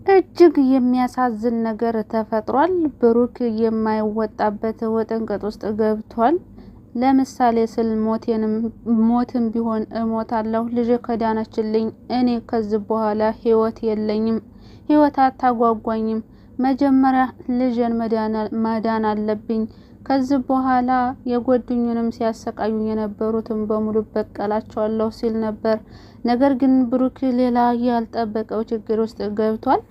እጅግ የሚያሳዝን ነገር ተፈጥሯል። ብሩክ የማይወጣበት ወጥንቀጥ ውስጥ ገብቷል። ለምሳሌ ስል ሞትም ቢሆን እሞታለሁ፣ ልጅ ከዳነችልኝ እኔ ከዚህ በኋላ ህይወት የለኝም፣ ህይወት አታጓጓኝም፣ መጀመሪያ ልጅን ማዳን አለብኝ፣ ከዚህ በኋላ የጎድኙንም ሲያሰቃዩኝ የነበሩትን በሙሉ በቀላቸዋለሁ ሲል ነበር። ነገር ግን ብሩክ ሌላ ያልጠበቀው ችግር ውስጥ ገብቷል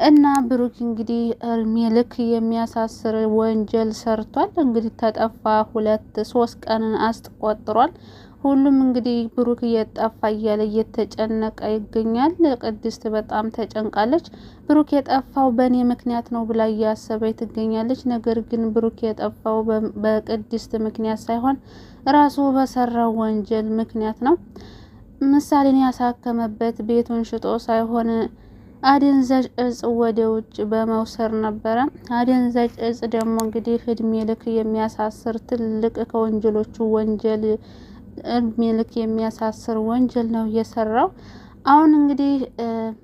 እና ብሩክ እንግዲህ እድሜ ልክ የሚያሳስር ወንጀል ሰርቷል። እንግዲህ ተጠፋ 2-3 ቀን አስቆጥሯል። ሁሉም እንግዲህ ብሩክ እየጠፋ እያለ እየተጨነቀ ይገኛል። ቅድስት በጣም ተጨንቃለች። ብሩክ የጠፋው በእኔ ምክንያት ነው ብላ እያሰበች ትገኛለች። ነገር ግን ብሩክ የጠፋው በቅድስት ምክንያት ሳይሆን ራሱ በሰራው ወንጀል ምክንያት ነው። ምሳሌን ያሳከመበት ቤቱን ሽጦ ሳይሆን አደንዛዥ እጽ ወደ ውጭ በመውሰድ ነበረ። አደንዛዥ እጽ ደግሞ እንግዲህ እድሜ ልክ የሚያሳስር ትልቅ ከወንጀሎቹ ወንጀል እድሜ ልክ የሚያሳስር ወንጀል ነው የሰራው። አሁን እንግዲህ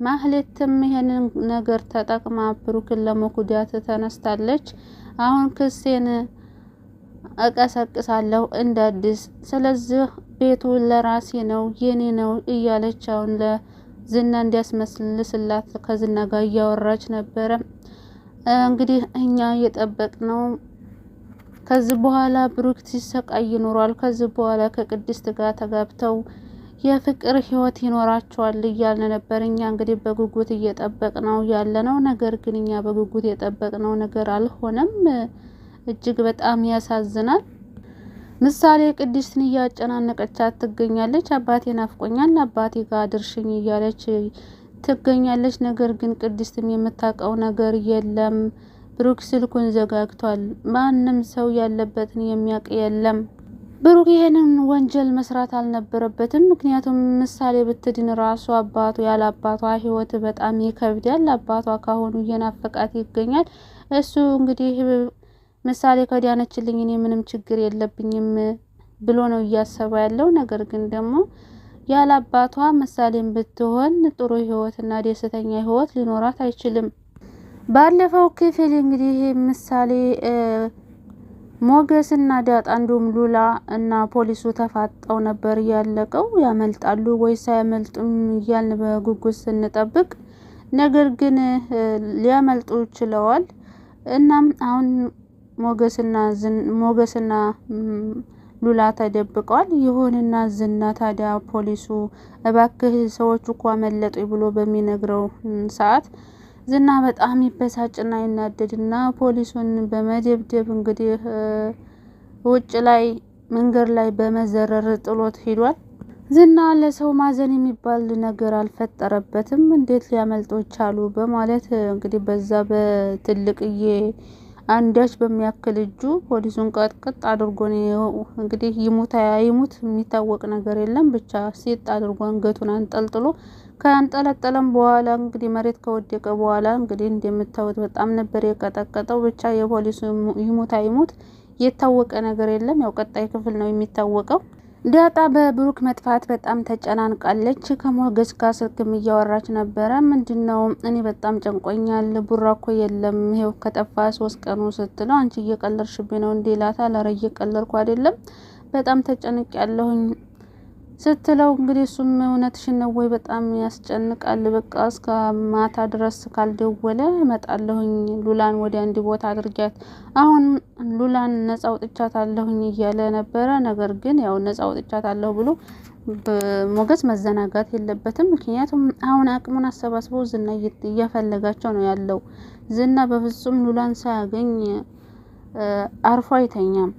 ማህሌትም ይሄንን ነገር ተጠቅማ ብሩክን ለመጉዳት ተነስታለች። አሁን ክሴን እቀሰቅሳለሁ እንደ አዲስ፣ ስለዚህ ቤቱ ለራሴ ነው የኔ ነው እያለች አሁን ለዝና እንዲያስመስልስላት ከዝና ጋር እያወራች ነበረ። እንግዲህ እኛ የጠበቅነው ከዚህ በኋላ ብሩክ ሲሰቃይ ይኖራል፣ ከዚህ በኋላ ከቅድስት ጋር ተጋብተው የፍቅር ህይወት ይኖራቸዋል እያልን ነበር። እኛ እንግዲህ በጉጉት እየጠበቅነው ያለነው ነገር ግን እኛ በጉጉት የጠበቅነው ነገር አልሆነም። እጅግ በጣም ያሳዝናል። ምሳሌ ቅድስትን እያጨናነቀቻት ትገኛለች። አባቴ ናፍቆኛል፣ አባቴ ጋር ድርሽኝ እያለች ትገኛለች። ነገር ግን ቅድስትም የምታውቀው ነገር የለም። ብሩክ ስልኩን ዘጋግቷል። ማንም ሰው ያለበትን የሚያውቅ የለም። ብሩክ ይሄንን ወንጀል መስራት አልነበረበትም። ምክንያቱም ምሳሌ ብትድን ራሱ አባቱ ያለ አባቷ ህይወት በጣም ይከብዳል። አባቷ ካሁኑ እየናፈቃት ይገኛል። እሱ እንግዲህ ምሳሌ ከዳነችልኝ እኔ ምንም ችግር የለብኝም ብሎ ነው እያሰበ ያለው። ነገር ግን ደግሞ ያለ አባቷ ምሳሌም ብትሆን ጥሩ ህይወትና ደስተኛ ህይወት ሊኖራት አይችልም። ባለፈው ክፍል እንግዲህ ምሳሌ ሞገስና ዳጣ እንዲሁም ሉላ እና ፖሊሱ ተፋጠው ነበር ያለቀው። ያመልጣሉ ወይስ አያመልጡም እያልን በጉጉት ስንጠብቅ ነገር ግን ሊያመልጡ ችለዋል። እናም አሁን ሞገስና ሉላ ተደብቀዋል። ይሁንና ዝና ታዲያ ፖሊሱ እባክህ ሰዎቹ እኮ አመለጡኝ ብሎ በሚነግረው ሰዓት ዝና በጣም ይበሳጭና ይናደድና ፖሊሱን በመደብደብ እንግዲህ ውጭ ላይ መንገድ ላይ በመዘረር ጥሎት ሄዷል። ዝና ለሰው ማዘን የሚባል ነገር አልፈጠረበትም። እንዴት ሊያመልጡ ቻሉ በማለት እንግዲህ በዛ በትልቅዬ አንዳች በሚያክል እጁ ፖሊሱን ቀጥቅጥ አድርጎ ነው እንግዲህ ይሙት የሚታወቅ ነገር የለም። ብቻ ሲጥ አድርጎ አንገቱን አንጠልጥሎ ከአንጠለጠለም በኋላ እንግዲህ መሬት ከወደቀ በኋላ እንግዲህ እንደምታዩት በጣም ነበር የቀጠቀጠው። ብቻ የፖሊሱ ይሙት የታወቀ ነገር የለም። ያው ቀጣይ ክፍል ነው የሚታወቀው። ዳጣ በብሩክ መጥፋት በጣም ተጨናንቃለች። ከሞገስ ጋር ስልክም እያወራች ነበረ። ምንድነው እኔ በጣም ጨንቆኛል፣ ቡራ እኮ የለም ይሄው ከጠፋ 3 ቀኑ ስትለው አንቺ እየቀለድሽብኝ ነው እንዴ ይላታል። ኧረ እየቀለድኩ አይደለም በጣም ተጨንቅ ያለሁኝ ስትለው እንግዲህ እሱም እውነትሽን ነው ወይ በጣም ያስጨንቃል፣ በቃ እስከ ማታ ድረስ ካልደወለ እመጣለሁኝ፣ ሉላን ወደ አንድ ቦታ አድርጊያት፣ አሁን ሉላን ነፃ አውጥቻታለሁኝ እያለ ነበረ። ነገር ግን ያው ነፃ አውጥቻታለሁ ብሎ ሞገስ መዘናጋት የለበትም። ምክንያቱም አሁን አቅሙን አሰባስቦ ዝና እየፈለጋቸው ነው ያለው። ዝና በፍጹም ሉላን ሳያገኝ አርፎ አይተኛም።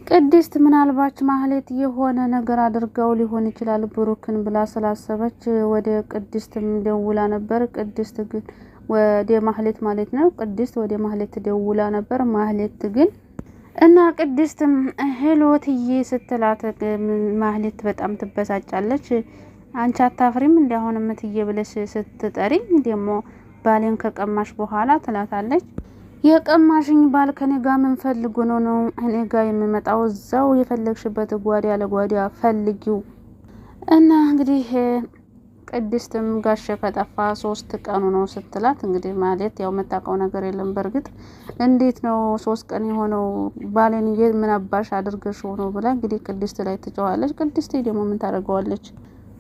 ቅድስት ምናልባት ማህሌት የሆነ ነገር አድርገው ሊሆን ይችላል ብሩክን ብላ ስላሰበች ወደ ቅድስትም ደውላ ነበር። ቅድስት ግን ወደ ማህሌት ማለት ነው። ቅድስት ወደ ማህሌት ደውላ ነበር። ማህሌት ግን እና ቅድስትም ሄሎትዬ ስትላት ማህሌት በጣም ትበሳጫለች። አንቺ አታፍሪም እንዴ አሁን እምትዬ ብለሽ ስትጠሪኝ ደግሞ ባሌን ከቀማሽ በኋላ ትላታለች። የቀማሽኝ ባል ከኔ ጋር ምን ፈልጎ ነው እኔ ጋር የሚመጣው? እዛው የፈለግሽበት ጓዳ ለጓዳ ፈልጊው። እና እንግዲህ ቅድስትም ጋሼ ከጠፋ 3 ቀኑ ነው ስትላት እንግዲህ ማለት ያው የምታውቀው ነገር የለም። በርግጥ እንዴት ነው 3 ቀን የሆነው ባሌን ምን አባሽ አድርገሽው ነው ብላ እንግዲህ ቅድስት ላይ ትጨዋለች። ቅድስት ደግሞ ምን ታደርገዋለች?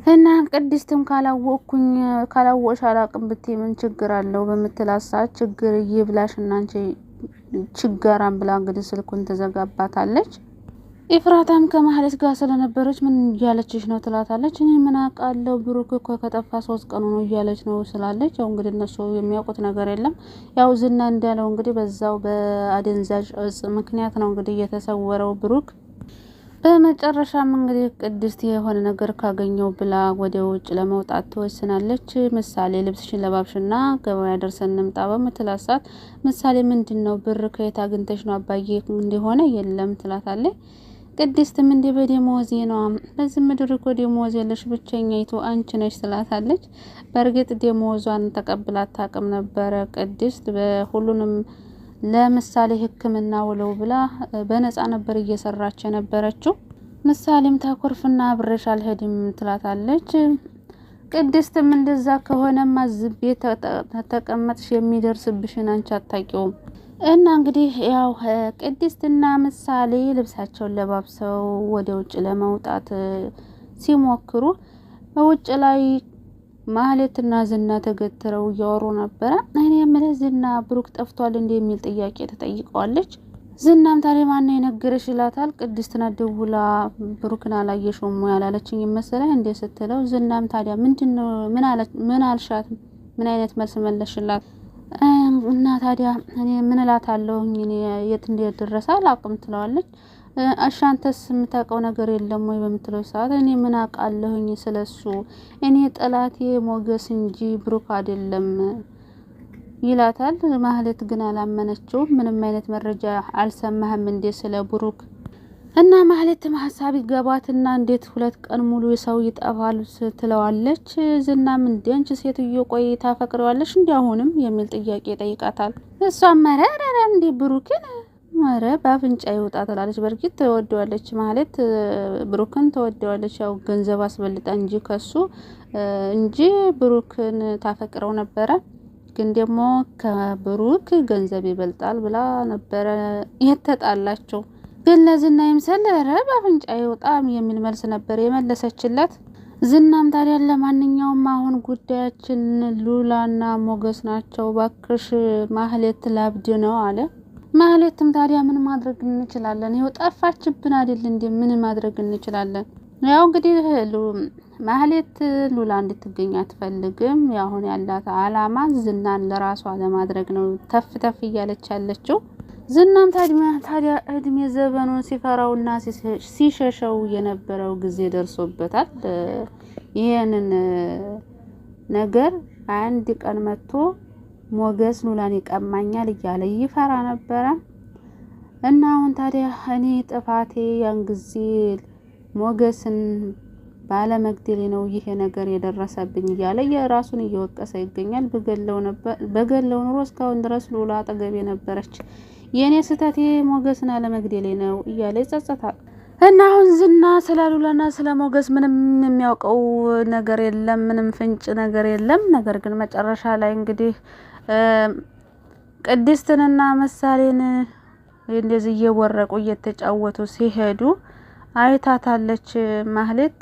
እና ቅድስትም ካላወቅሽ አላቅም ብትይ ምን ችግር አለው በምትላት ሰዓት ችግር ይብላሽ እና አንቺ ችጋራም ብላ እንግዲህ ስልኩን ትዘጋባታለች። ኤፍራታም ከማህሌት ጋር ስለነበረች ምን እያለችሽ ነው ትላታለች። እኔ ምን አውቃለሁ ብሩክ እኮ ከጠፋ 3 ቀኑ ነው እያለች ነው ስላለች ያው እንግዲህ እነሱ የሚያውቁት ነገር የለም። ያው ዝና እንዳለው እንግዲህ በዛው በአደንዛዥ እጽ ምክንያት ነው እንግዲህ የተሰወረው ብሩክ። በመጨረሻም እንግዲህ ቅድስት የሆነ ነገር ካገኘው ብላ ወደ ውጭ ለመውጣት ትወስናለች። ምሳሌ ልብስሽን ለባብሽና ገበያ ደርሰን እንምጣ በምትላት ሰዓት ምሳሌ ምንድነው ብር ከየት አግኝተሽ ነው አባዬ እንደሆነ የለም ትላታለች። ቅድስትም እንደ በደሞዜ ነው በዚህ ምድር እኮ ደሞዝ የለሽ ብቸኛይቱ አንቺ ነሽ ትላታለች። በእርግጥ ደሞዟን ተቀብላ አታውቅም ነበረ ቅድስት በሁሉንም ለምሳሌ ሕክምና ውለው ብላ በነፃ ነበር እየሰራች የነበረችው። ምሳሌም ታኮርፍና አብረሽ አልሄድም ትላታለች። ቅድስትም እንደዛ ከሆነማ ዝቤ ተቀመጥሽ የሚደርስብሽን አንቺ አታውቂውም። እና እንግዲህ ያው ቅድስትና ምሳሌ ልብሳቸውን ለባብሰው ወደ ውጭ ለመውጣት ሲሞክሩ ውጭ ላይ ማህሌትና ዝና ተገትረው እያወሩ ነበረ። እኔ የምልህ ዝና ብሩክ ጠፍቷል እንዴ የሚል ጥያቄ ተጠይቀዋለች። ዝናም ታዲያ ማነው የነገረሽ ይላታል። ቅድስትና ደውላ ብሩክን አላየሽውም ያላለችኝ መሰለህ እንዴ ስትለው ዝናም ታዲያ ምንድነው ምን አልሻት ምን አይነት መልስ መለሽላት? እና ታዲያ እኔ ምን እላታለሁኝ እኔ የት እንደደረሰ አላውቅም ትለዋለች። አሻንተስ የምታውቀው ነገር የለም ወይ በምትለው ሰዓት እኔ ምን አውቃለሁኝ ስለሱ እኔ ጠላቴ ሞገስ እንጂ ብሩክ አይደለም ይላታል። ማህሌት ግን አላመነችውም። ምንም አይነት መረጃ አልሰማህም እንዴ ስለ ብሩክ? እና ማህሌትም ሀሳብ ይገባትና እንዴት 2 ቀን ሙሉ ሰው ይጠፋል ትለዋለች። ዝናም እንዴ አንቺ ሴትዮ ቆይ ታፈቅረዋለሽ እንዴ አሁንም የሚል ጥያቄ ይጠይቃታል። እሷም መረረ እንዴ ብሩክን ማረ ባፍንጫ ይወጣ ትላለች። በርግጥ ተወደዋለች ማለት ብሩክን ተወደዋለች ያው ገንዘብ አስበልጣ እንጂ ከሱ እንጂ ብሩክን ታፈቅረው ነበረ። ግን ደግሞ ከብሩክ ገንዘብ ይበልጣል ብላ ነበረ የተጣላቸው። ግን ለዝና ይምሰል ረብ አፍንጫ ይወጣም የሚል መልስ ነበር የመለሰችለት። ዝናም ታዲያ ለማንኛውም አሁን ጉዳያችን ሉላና ሞገስ ናቸው ባክሽ ማህሌት ላብድ ነው አለ። ማህሌትም ታዲያ ምን ማድረግ እንችላለን? ይኸው ጠፋችብን አይደል እንዴ ምን ማድረግ እንችላለን? ያው እንግዲህ ማህሌት ሉላ እንድትገኝ አትፈልግም። ያሁን ያላት አላማ ዝናን ለራሷ ለማድረግ ነው ተፍ እያለች ያለችው። ዝናም ታዲያ እድሜ ዘበኑን ሲፈራውና ሲሸሸው የነበረው ጊዜ ደርሶበታል። ይሄንን ነገር አንድ ቀን መጥቶ ሞገስ ሉላን ይቀማኛል እያለ ይፈራ ነበረ። እና አሁን ታዲያ እኔ ጥፋቴ ያን ጊዜ ሞገስን ባለመግደሌ ነው ይሄ ነገር የደረሰብኝ እያለ የራሱን እየወቀሰ ይገኛል። በገለው ኑሮ እስካሁን ድረስ ሉላ አጠገቤ ነበረች፣ የኔ ስህተቴ ሞገስን አለመግደሌ ነው እያለ ይጸጸታል። እና አሁን ዝና ስለ ሉላና ስለ ሞገስ ምንም የሚያውቀው ነገር የለም፣ ምንም ፍንጭ ነገር የለም። ነገር ግን መጨረሻ ላይ እንግዲህ ቅድስትንና ምሳሌን እንደዚህ እየወረቁ እየተጫወቱ ሲሄዱ አይታታለች ማህሌት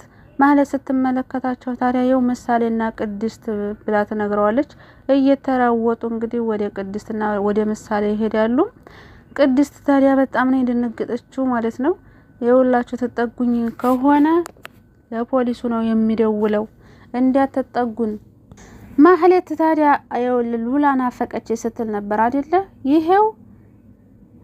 ስትመለከታቸው ታዲያ የው ምሳሌና ቅድስት ብላ ትነግረዋለች። እየተራወጡ እንግዲህ ወደ ቅድስትና ወደ ምሳሌ ይሄዳሉ። ቅድስት ታዲያ በጣም ነው የደነገጠችው ማለት ነው። የሁላችሁ ተጠጉኝ ከሆነ ለፖሊሱ ነው የሚደውለው እንዳትጠጉን። ማህሌት ታዲያ ሉላን አፈቀች ስትል ነበር አይደለ? ይሄው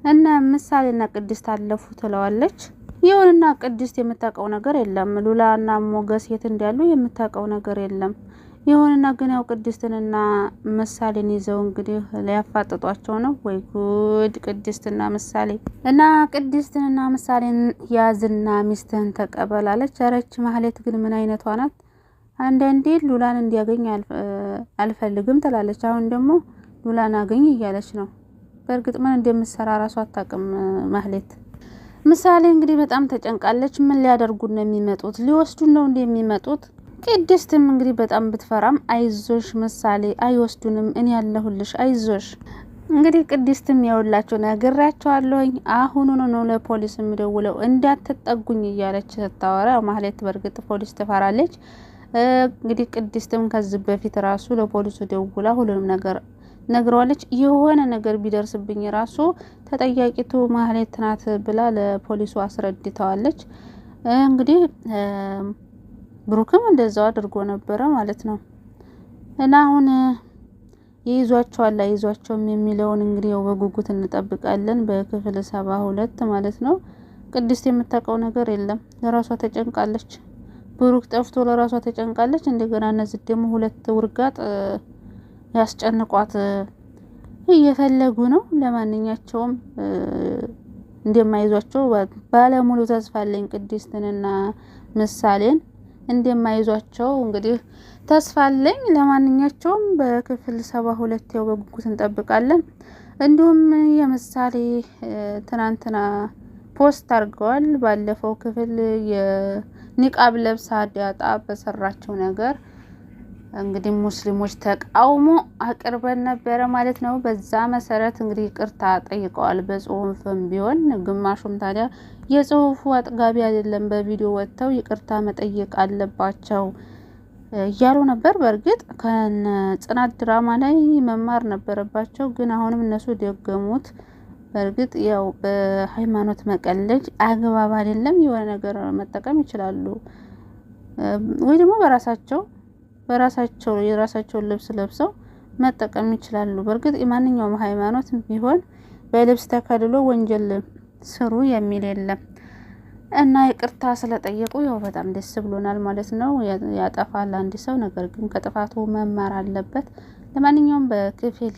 እና ምሳሌና ቅድስት አለፉ ትለዋለች። ይሁንና ቅድስት የምታውቀው ነገር የለም። ሉላና ሞገስ የት እንዳሉ የምታውቀው ነገር የለም። ይሁንና ግን ያው ቅድስትንና ምሳሌን ይዘው እንግዲህ ሊያፋጥጧቸው ነው። ወይ ጉድ! ቅድስትና ምሳሌ እና ቅድስትንና ምሳሌን ያዝና ሚስትህን ተቀበላለች። አረች ማህሌት ግን ምን አይነቷ ናት? አንዳንዴ ሉላን እንዲያገኝ አልፈልግም ትላለች። አሁን ደግሞ ሉላን አገኝ እያለች ነው። በእርግጥ ምን እንደምትሰራ ራሷ አታውቅም ማህሌት። ምሳሌ እንግዲህ በጣም ተጨንቃለች። ምን ሊያደርጉን ነው የሚመጡት? ሊወስዱን ነው እንደሚመጡት? ቅድስትም እንግዲህ በጣም ብትፈራም አይዞሽ ምሳሌ አይወስዱንም፣ እኔ ያለሁልሽ አይዞሽ። እንግዲህ ቅድስትም ያውላችሁ ነግራቸዋለሁኝ፣ አሁኑኑ ነው ለፖሊስ የሚደውለው እንዳትጠጉኝ እያለች ስታወራ፣ ማህሌት በእርግጥ ፖሊስ ትፈራለች። እንግዲህ ቅድስትም ከዚህ በፊት ራሱ ለፖሊሱ ደውላ ሁሉንም ነገር ነግረዋለች። የሆነ ነገር ቢደርስብኝ ራሱ ተጠያቂቱ ማህሌት ናት ብላ ለፖሊሱ አስረድተዋለች። እንግዲህ ብሩክም እንደዛው አድርጎ ነበረ ማለት ነው። እና አሁን ይይዟቸዋል አይዟቸውም የሚለውን እንግዲህ ያው በጉጉት እንጠብቃለን በክፍል 72 ማለት ነው። ቅድስት የምታውቀው ነገር የለም፣ ለራሷ ተጨንቃለች። ብሩክ ጠፍቶ ለራሷ ተጨንቃለች። እንደገና እነዚህ ደግሞ ሁለት ውርጋጥ ያስጨንቋት እየፈለጉ ነው። ለማንኛቸውም እንደማይዟቸው ባለሙሉ ተስፋ አለኝ። ቅድስትንና ምሳሌን እንደማይዟቸው እንግዲህ ተስፋ አለኝ። ለማንኛቸውም በክፍል 72 ያው በጉጉት እንጠብቃለን። እንዲሁም የምሳሌ ትናንትና ፖስት አድርገዋል። ባለፈው ክፍል የኒቃብ ለብሳ ዳጣ በሰራቸው ነገር እንግዲህ ሙስሊሞች ተቃውሞ አቅርበን ነበረ ማለት ነው። በዛ መሰረት እንግዲህ ይቅርታ ጠይቀዋል በጽሁፍም ቢሆን፣ ግማሹም ታዲያ የጽሁፉ አጥጋቢ አይደለም በቪዲዮ ወጥተው ይቅርታ መጠየቅ አለባቸው እያሉ ነበር። በእርግጥ ከነ ጽናት ድራማ ላይ መማር ነበረባቸው፣ ግን አሁንም እነሱ ደገሙት። በእርግጥ ያው በሃይማኖት መቀለድ አግባብ አይደለም። የሆነ ነገር መጠቀም ይችላሉ ወይ ደግሞ የራሳቸውን ልብስ ለብሰው መጠቀም ይችላሉ። በእርግጥ የማንኛውም ሃይማኖት ቢሆን በልብስ ተከልሎ ወንጀል ስሩ የሚል የለም እና ይቅርታ ስለጠየቁ ያው በጣም ደስ ብሎናል ማለት ነው። ያጠፋል አንድ ሰው፣ ነገር ግን ከጥፋቱ መማር አለበት። ለማንኛውም በክፍል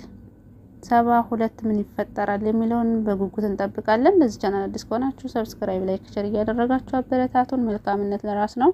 72 ምን ይፈጠራል የሚለውን በጉጉት እንጠብቃለን። ለዚህ ቻናል አዲስ ከሆናችሁ ሰብስክራይብ፣ ላይክ፣ ሼር እያደረጋችሁ አበረታቱን። መልካምነት ለራስ ነው።